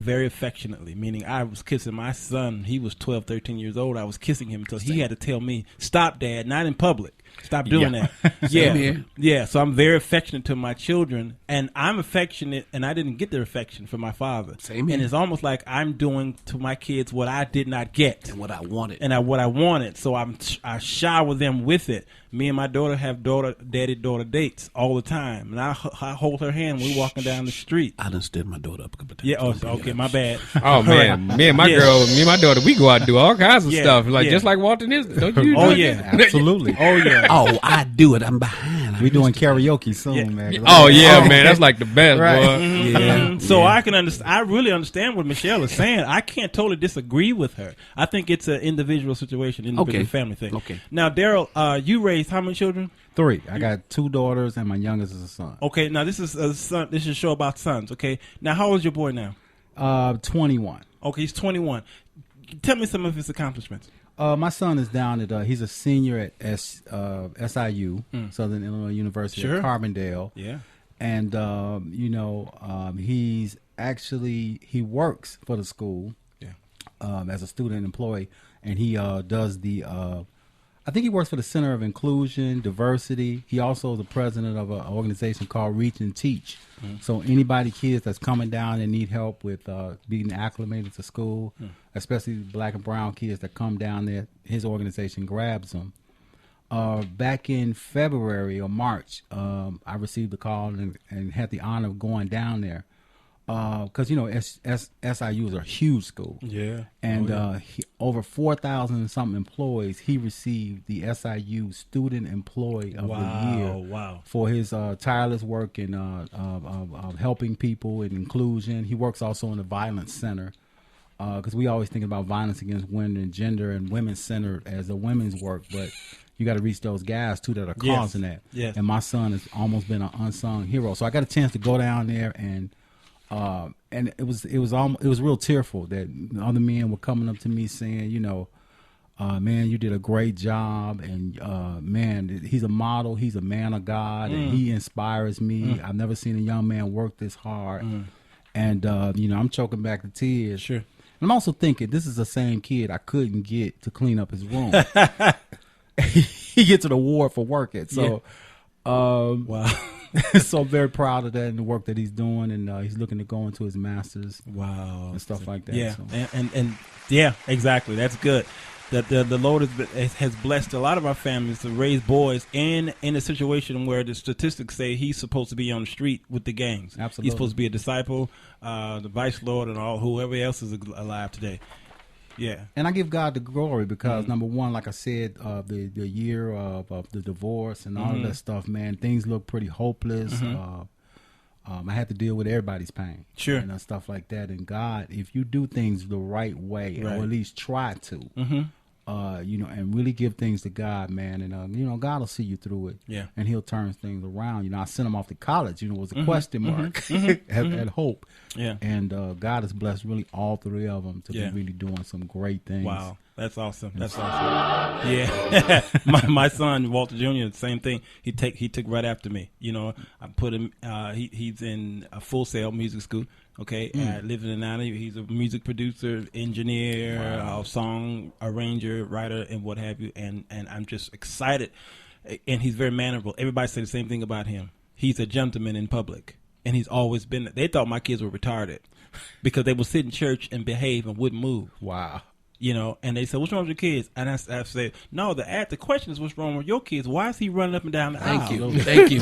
very affectionately, meaning I was kissing my son. He was 12, 13 years old. I was kissing him until he had to tell me, "Stop, Dad," not in public. Stop doing that. Yeah. So I'm very affectionate to my children, and I'm affectionate, and I didn't get their affection from my father. Same here. And it's almost like I'm doing to my kids what I did not get and what I wanted, what I wanted. So I shower them with it. Me and my daughter have daddy-daughter dates all the time, and I hold her hand when we're walking down the street. I done stood my daughter up a couple of times. Yeah. Oh, okay. My bad. Oh man, me and my daughter, we go out and do all kinds of stuff, just like Walton is. Don't you? Oh yeah, absolutely. Oh yeah. Oh, I do it. I'm behind. We doing karaoke soon, man. Oh yeah, man, that's like the best, right. boy. Yeah. So I can understand. I really understand what Michelle is saying. I can't totally disagree with her. I think it's an individual situation, individual family thing. Okay. Now, Darryl, you raised how many children? 3. I got 2 daughters, and my youngest is a son. Okay. Now this is a son. This is a show about sons. Okay. Now, how old is your boy now? 21. Okay, he's 21. Tell me some of his accomplishments. My son is down at he's a senior at SIU, Southern Illinois University at Carbondale. Yeah. And he's actually, he works for the school as a student employee, and he does the I think he works for the Center of Inclusion, Diversity. He also is the president of an organization called Reach and Teach. So kids that's coming down and need help with being acclimated to school, especially black and brown kids that come down there, his organization grabs them. Back in February or March, I received a call and had the honor of going down there. Because SIU is a huge school, and over 4,000 and something employees. He received the SIU Student Employee of the Year for his tireless work in helping people and inclusion. He works also in the Violence Center, because we always think about violence against women and gender and women's centered as a women's work, but you got to reach those guys too that are causing that. Yes. And my son has almost been an unsung hero, so I got a chance to go down there and it was real tearful that other men were coming up to me saying, man, you did a great job, and man, he's a model, he's a man of God, and he inspires me. I've never seen a young man work this hard, and I'm choking back the tears. Sure. And I'm also thinking this is the same kid I couldn't get to clean up his room. He gets an award for working, so. Wow. So I'm very proud of that and the work that he's doing, and he's looking to go into his master's. Wow. And stuff like that. Yeah, so. and yeah, exactly. That's good. That the Lord has blessed a lot of our families to raise boys in a situation where the statistics say he's supposed to be on the street with the gangs. Absolutely. He's supposed to be a disciple, the vice lord, and whoever else is alive today. Yeah. And I give God the glory because, number one, like I said, the year of the divorce and all of that stuff, man, things look pretty hopeless. I had to deal with everybody's pain. Sure. And stuff like that. And God, if you do things the right way, or at least try to, and really give things to God, man, and, God will see you through it. Yeah. And he'll turn things around. I sent him off to college, it was a question mark at Hope. Yeah. And God has blessed really all 3 of them to be really doing some great things. Wow. That's awesome. That's awesome. Yeah. my son, Walter Jr., the same thing. He took right after me. I put him, he's in a Full Sail music school. Okay. I live in Atlanta. He's a music producer, engineer, song arranger, writer, and what have you. And I'm just excited. And he's very mannerable. Everybody say the same thing about him. He's a gentleman in public. And he's always been. They thought my kids were retarded because they would sit in church and behave and wouldn't move. Wow. And they said, "What's wrong with your kids?" And I said, "No, the question is, what's wrong with your kids? Why is he running up and down the aisle?" Thank you.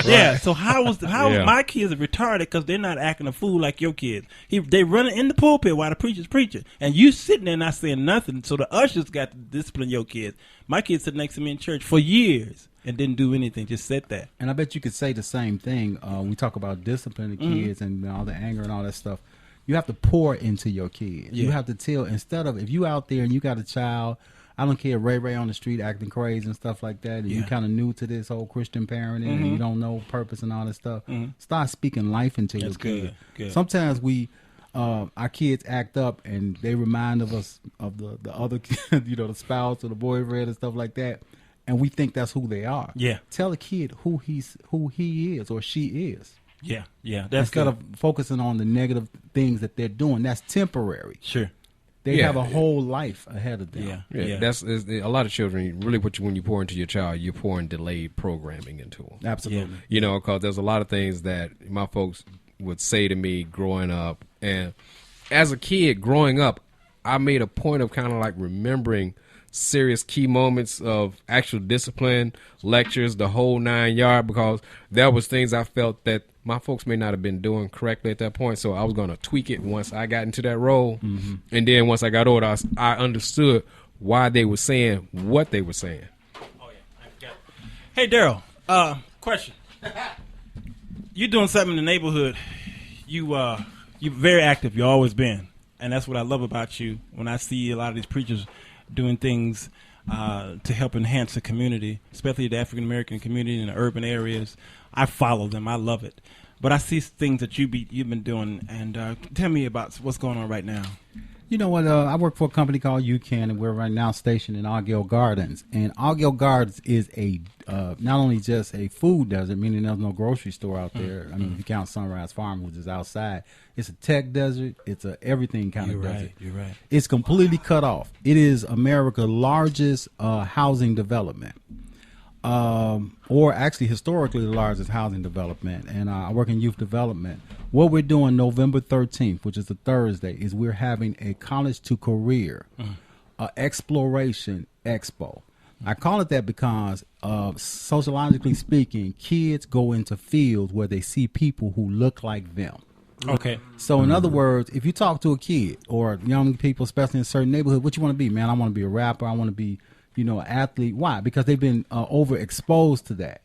Yeah. So how is my kids are retarded because they're not acting a fool like your kids? They running in the pulpit while the preacher's preaching, and you sitting there not saying nothing. So the ushers got to discipline your kids. My kids sit next to me in church for years and didn't do anything, just sat there. And I bet you could say the same thing. We talk about disciplining kids and all the anger and all that stuff. You have to pour into your kids. You have to tell, instead of, if you out there and you got a child, I don't care, Ray on the street acting crazy and stuff like that, and you kind of new to this whole Christian parenting and you don't know purpose and all that stuff, start speaking life into your kid. Good. Sometimes our kids act up and they remind us of the other kid, the spouse or the boyfriend and stuff like that, and we think that's who they are. Yeah. Tell a kid who he is or she is. Yeah, that's Instead good. of focusing on the negative things that they're doing, that's temporary. Sure. They have a whole life ahead of them. Yeah. That's a lot of children. Really, when you pour into your child, you're pouring delayed programming into them. Absolutely. You know, because there's a lot of things that my folks would say to me growing up, and as a kid growing up, I made a point of kind of like remembering serious key moments of actual discipline, lectures, the whole 9 yard, because there was things I felt that my folks may not have been doing correctly at that point. So I was going to tweak it once I got into that role. Mm-hmm. And then once I got older, I understood why they were saying what they were saying. Oh, yeah. I got it. Hey, Darryl, question. You're doing something in the neighborhood. You're very active. You've always been. And that's what I love about you. When I see a lot of these preachers doing things to help enhance the community, especially the African-American community in the urban areas, I follow them. I love it. But I see things that you've been doing. And tell me about what's going on right now. You know what? I work for a company called UCAN, and we're right now stationed in Argyle Gardens. And Argyle Gardens is not only just a food desert, meaning there's no grocery store out there. I mean, if you count Sunrise Farm, which is outside, it's a tech desert. It's a everything kind of desert. You're right. It's completely cut off. It is America's largest housing development. Or actually historically the largest housing development, and I work in youth development. What we're doing November 13th, which is a Thursday, is we're having a college to career exploration expo. I call it that because sociologically speaking, kids go into fields where they see people who look like them. Okay. So in other words, if you talk to a kid or young people, especially in a certain neighborhood, what you want to be, man? I want to be a rapper. I want to be an athlete. Why? Because they've been overexposed to that.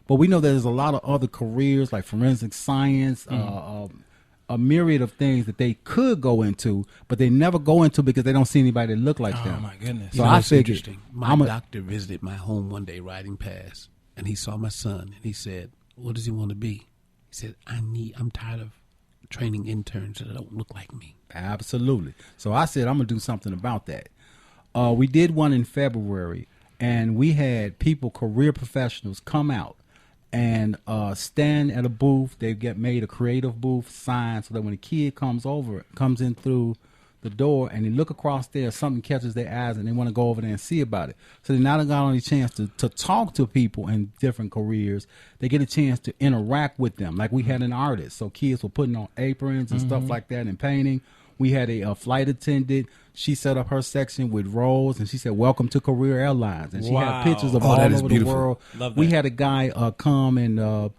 But we know that there's a lot of other careers like forensic science, a myriad of things that they could go into, but they never go into because they don't see anybody that look like them. Oh, my goodness. So I figured, interesting. My doctor visited my home one day riding past, and he saw my son, and he said, "What does he want to be?" He said, I'm tired of training interns that don't look like me. Absolutely. So I said, I'm going to do something about that. We did one in February, and we had people, career professionals, come out and stand at a booth. They made a creative booth sign so that when a kid comes in through the door and they look across there, something catches their eyes and they want to go over there and see about it. So they not only a chance to talk to people in different careers, they get a chance to interact with them. Like we had an artist, so kids were putting on aprons and stuff like that and painting. We had a flight attendant. She set up her section with rolls, and she said, "Welcome to Career Airlines." And she had pictures of all over the world. Love that. We had a guy come and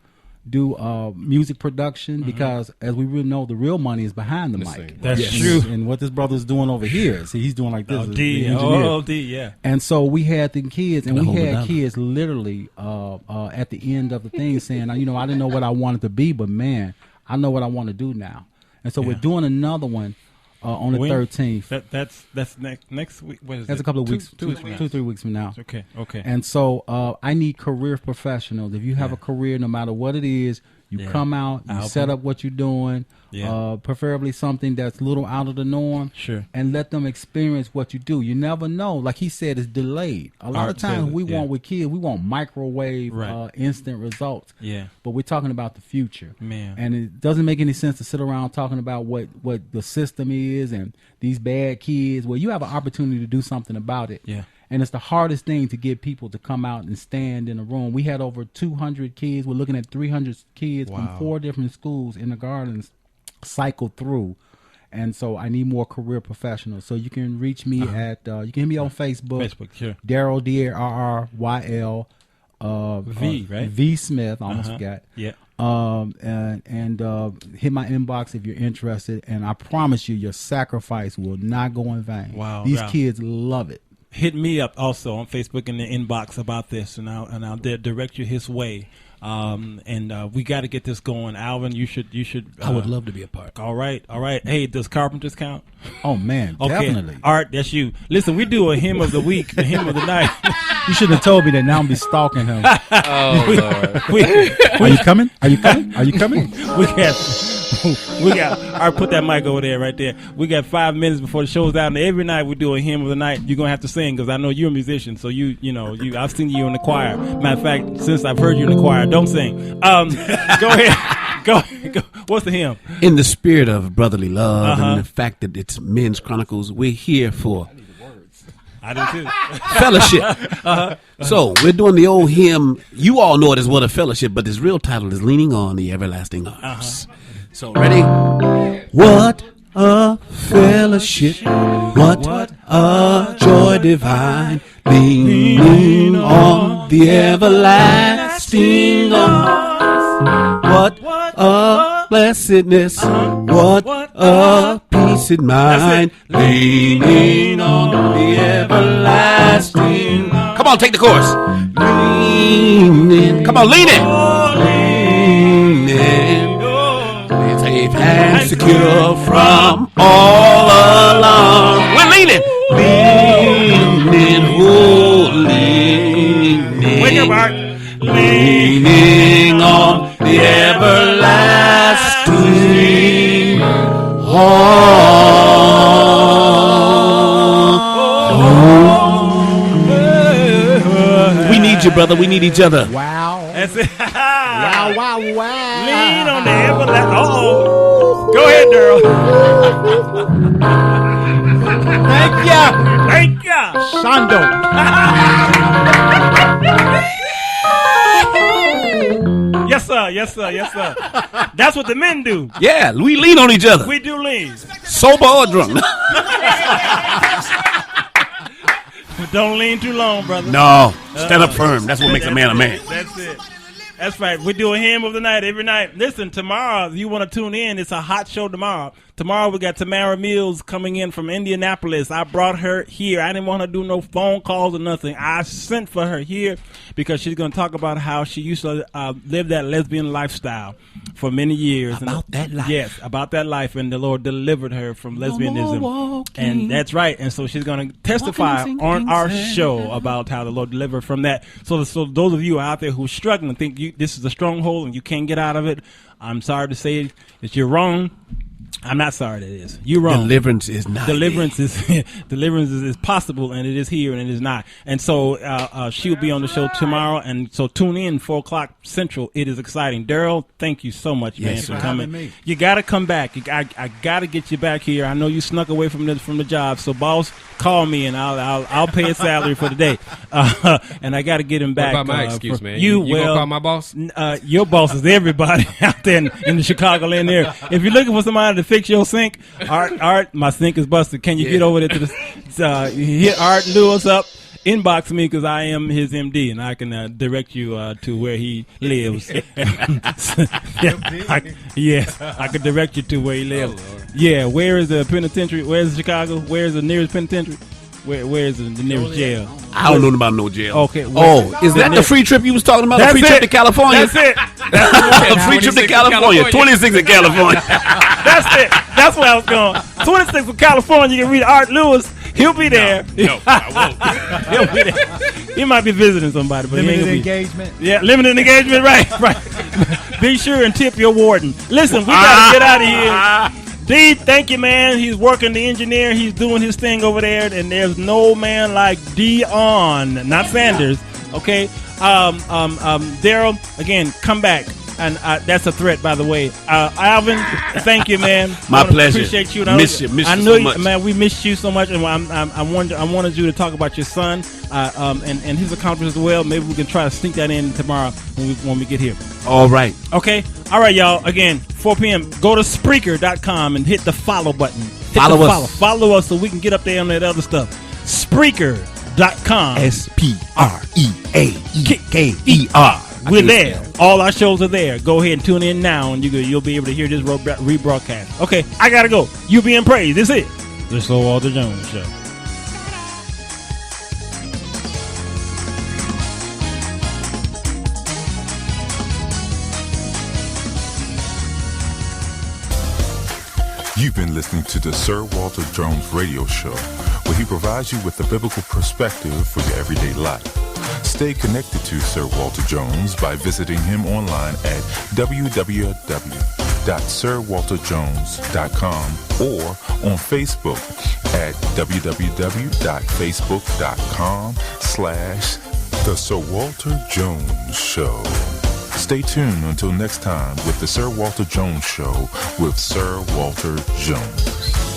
do music production because, as we really know, the real money is behind the mic. That's true. And what this brother's doing over here, see, he's doing like this. Yeah. And so we had the kids, and we had kids literally at the end of the thing saying, I didn't know what I wanted to be, but man, I know what I want to do now. And so we're doing another one on the 13th. That's next week. What is That's it? a couple of weeks, 2-3 weeks from now. Okay. And so I need career professionals. If you have a career, no matter what it is, you come out, you set up what you're doing, preferably something that's a little out of the norm, and let them experience what you do. You never know. Like he said, it's delayed. A lot of times we want with kids, we want microwave instant results. Yeah. But we're talking about the future. Man. And it doesn't make any sense to sit around talking about what the system is and these bad kids. Well, you have an opportunity to do something about it. Yeah. And it's the hardest thing to get people to come out and stand in a room. We had over 200 kids. We're looking at 300 kids from 4 different schools in the gardens cycle through. And so I need more career professionals. So you can reach me at, you can hit me on Facebook. Facebook, sure. Darryl, D-A-R-R-Y-L. V, right? V Smith, I almost forgot. Yeah. And hit my inbox if you're interested. And I promise you, your sacrifice will not go in vain. Wow. These kids love it. Hit me up also on Facebook in the inbox about this, and I'll direct you his way. And we got to get this going. Alvin, you should. I would love to be a part. All right. Hey, does Carpenters count? Oh man, definitely. Art, that's you. Listen, we do a hymn of the week, a hymn of the night. You shouldn't have told me that. Now I'm be stalking him. Oh, Lord. Are you coming? Are you coming? Are you coming? We got. All right, put that mic over there, right there. We got 5 minutes before the show's out, and every night we do a hymn of the night. You're gonna have to sing because I know you're a musician, so you I've seen you in the choir. Matter of fact, since I've heard you in the choir, don't sing. Go ahead. What's the hymn? In the spirit of brotherly love and the fact that it's Men's Chronicles, we're here for I do too. fellowship. So we're doing the old hymn. You all know it as What a Fellowship, but its real title is Leaning on the Everlasting Arms. So ready? What a fellowship, what a joy divine, leaning on the everlasting arms. What a blessedness, what a peace in mind, leaning on the everlasting. Come on, take the chorus. Leaning, come on, lean it. Leaning, safe and secure from all alarm. We're leaning, leaning, oh, leaning. Wake up, Art. Leaning on the everlasting arms. We need you, brother. We need each other. Wow. That's it. Wow, wow, wow. Lean on the everlasting. Uh-oh. Go ahead, Darryl. Thank you. Thank you. Shondo. Yes, sir. Yes, sir. Yes, sir. That's what the men do. Yeah, we lean on each other. We do lean. Sober or drunk. Don't lean too long, brother. No, stand up firm. That's what makes a man a man. That's it. That's right. We do a hymn of the night every night. Listen, tomorrow, if you want to tune in, it's a hot show tomorrow. Tomorrow we got Tamara Mills coming in from Indianapolis. I brought her here. I didn't want her to do no phone calls or nothing. I sent for her here because she's going to talk about how she used to live that lesbian lifestyle for many years. About that life. Yes, about that life. And the Lord delivered her from lesbianism. And that's right. And so she's going to testify on our show about how the Lord delivered from that. So those of you out there who are struggling, think this is a stronghold and you can't get out of it, I'm sorry to say that you're wrong. I'm not sorry that it is. You're wrong. Deliverance is not. Deliverance is possible, and it is here, and it is not. And so she'll be on the show tomorrow, and so tune in 4:00 Central. It is exciting. Darryl, thank you so much, man, for coming. You got to come back. I got to get you back here. I know you snuck away from the job, so boss, call me, and I'll pay a salary for the day. And I got to get him back. What about my excuse, man? You gonna call my boss? Your boss is everybody out there in the Chicagoland area. If you're looking for somebody to fix your sink, Art, my sink is busted. Can you get over there to the hit Art Lewis up? Inbox me because I am his MD and I can direct you to where he lives. Yes, I can direct you to where he lives. Yeah, where is the penitentiary? Where's Chicago? Where's the nearest penitentiary? Where is the nearest jail? I don't know about no jail. Okay. Is that the free trip you was talking about? That's The free trip to California? That's it. A free trip to California. 26 in California. That's it. That's where I was going. 26 from California. You can read Art Lewis. He'll be there. No, I won't. He'll be there. He might be visiting somebody, but Limited he ain't engagement. Yeah, limited engagement. Right. Be sure and tip your warden. Listen, we gotta get out of here. D, thank you, man. He's working the engineer. He's doing his thing over there, and there's no man like Dion, not Sanders. Okay, Darryl, again, come back. And that's a threat, by the way. Alvin, thank you, man. My pleasure. Appreciate you. Miss you I know so you, much. man. We missed you so much, and I wanted you to talk about your son and his accomplishments as well. Maybe we can try to sneak that in tomorrow when we get here. All right. Okay. All right, y'all. Again, 4 p.m. Go to Spreaker.com and hit the follow button. Follow us. Follow us so we can get up there on that other stuff. Spreaker.com. Spreaker. We're there. All our shows are there. Go ahead and tune in now, and you'll be able to hear this rebroadcast. Okay, I gotta go. You be in praise. This is the Sir Walter Jones Show. You've been listening to the Sir Walter Jones Radio Show, where he provides you with a biblical perspective for your everyday life. Stay connected to Sir Walter Jones by visiting him online at www.sirwalterjones.com or on Facebook at www.facebook.com/The Sir Walter Jones Show. Stay tuned until next time with the Sir Walter Jones Show with Sir Walter Jones.